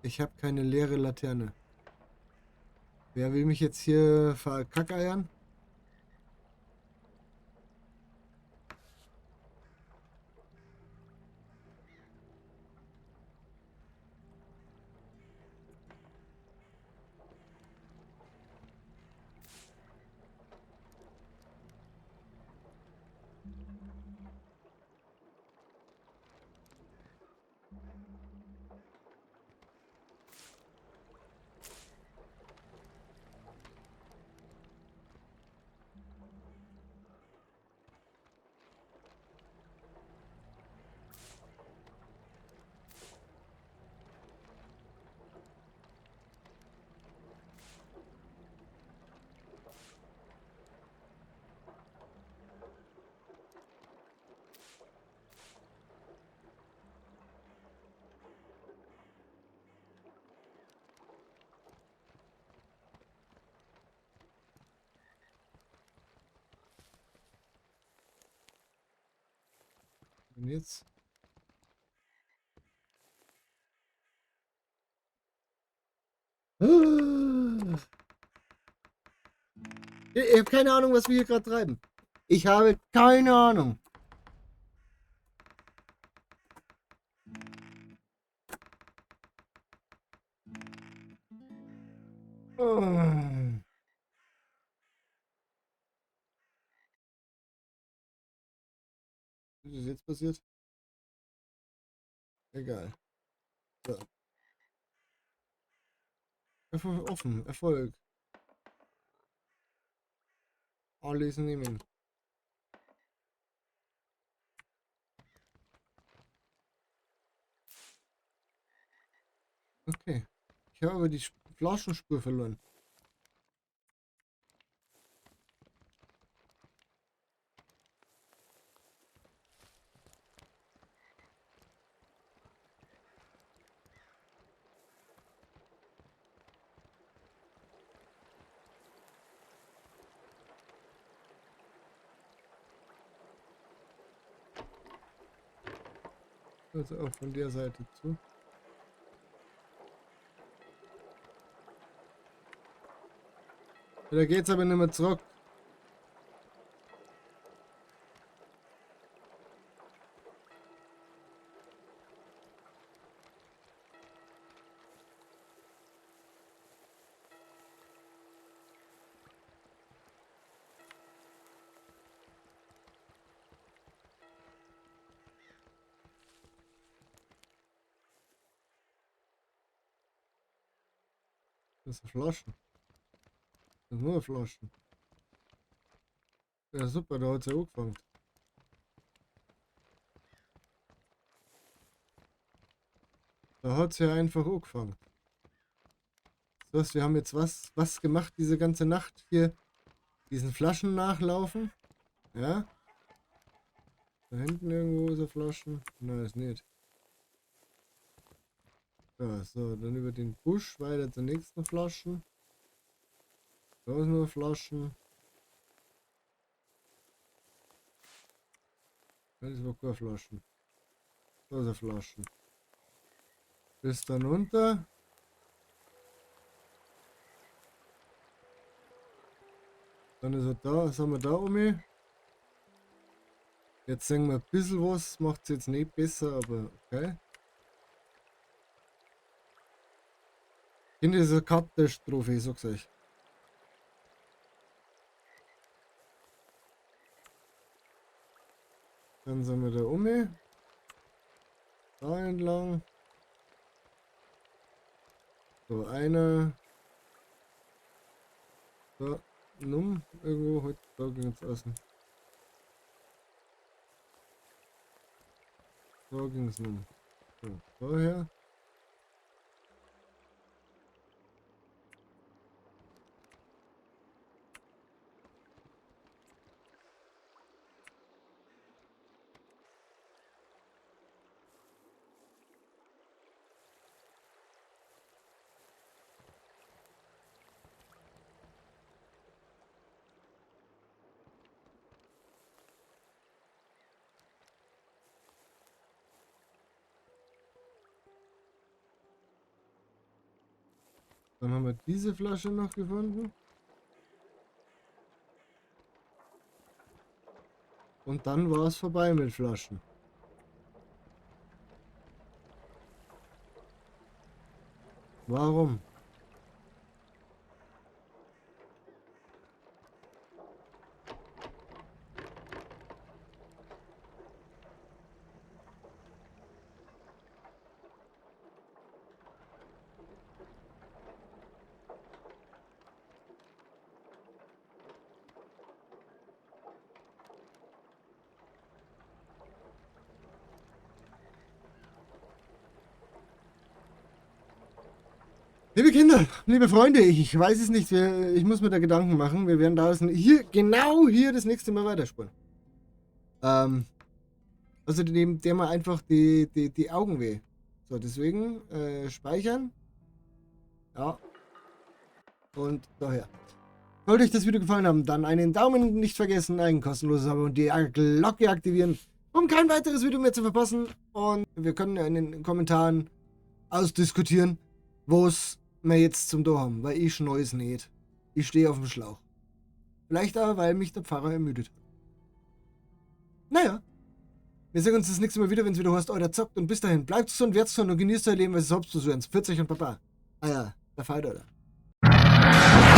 Ich habe keine leere Laterne. Wer will mich jetzt hier verkackeiern? Und jetzt? Ich habe keine Ahnung, was wir hier gerade treiben. Ich habe keine Ahnung. Oh. Was ist jetzt passiert? Egal. So. Offen. Erfolg. Alles nehmen. Okay. Ich habe aber die Flaschenspur verloren. Also auch von der Seite zu. Da geht's aber nicht mehr zurück. Das sind Flaschen. Das sind nur Flaschen. Ja super, da hat sie angefangen. Da hat sie einfach angefangen. Das heißt, wir haben jetzt was gemacht diese ganze Nacht hier. Diesen Flaschen nachlaufen. Ja. Da hinten irgendwo ist eine Flaschen. Nein, ist nicht. Ja, so, dann über den Busch weiter zur nächsten Flaschen. Da ist nur Flaschen. Das war keine Flaschen. Da sind Flaschen. Bis dann runter. Dann ist er da, sind wir da um. Jetzt sehen wir ein bisschen was, macht es jetzt nicht besser, aber okay. In dieser Katastrophe, ich sag's euch. Dann sind wir da um. Da entlang. So, einer. Da, irgendwo, heute, da ging es außen. Da ging es so, daher. Dann haben wir diese Flasche noch gefunden. Und dann war es vorbei mit Flaschen. Warum? Liebe Kinder, liebe Freunde, ich weiß es nicht, ich muss mir da Gedanken machen. Wir werden da genau hier das nächste Mal weiterspulen. Also dem mal einfach die Augen weh. So, deswegen speichern. Ja. Und daher. Sollte euch das Video gefallen haben, dann einen Daumen nicht vergessen, ein kostenloses Abo und die Glocke aktivieren. um kein weiteres Video mehr zu verpassen. Und wir können ja in den Kommentaren ausdiskutieren, wo es wir jetzt zum Tor haben, weil ich Neues nicht. Ich stehe auf dem Schlauch. Vielleicht auch, weil mich der Pfarrer ermüdet hat. Naja. Wir sehen uns das nächste Mal wieder, wenn es wieder heißt, der zockt. Und bis dahin, bleibt gesund, werdet gesund und genießt euer Leben, was es habt zu sein. Pfiat euch und Papa. Ah ja, der Fighter, oder?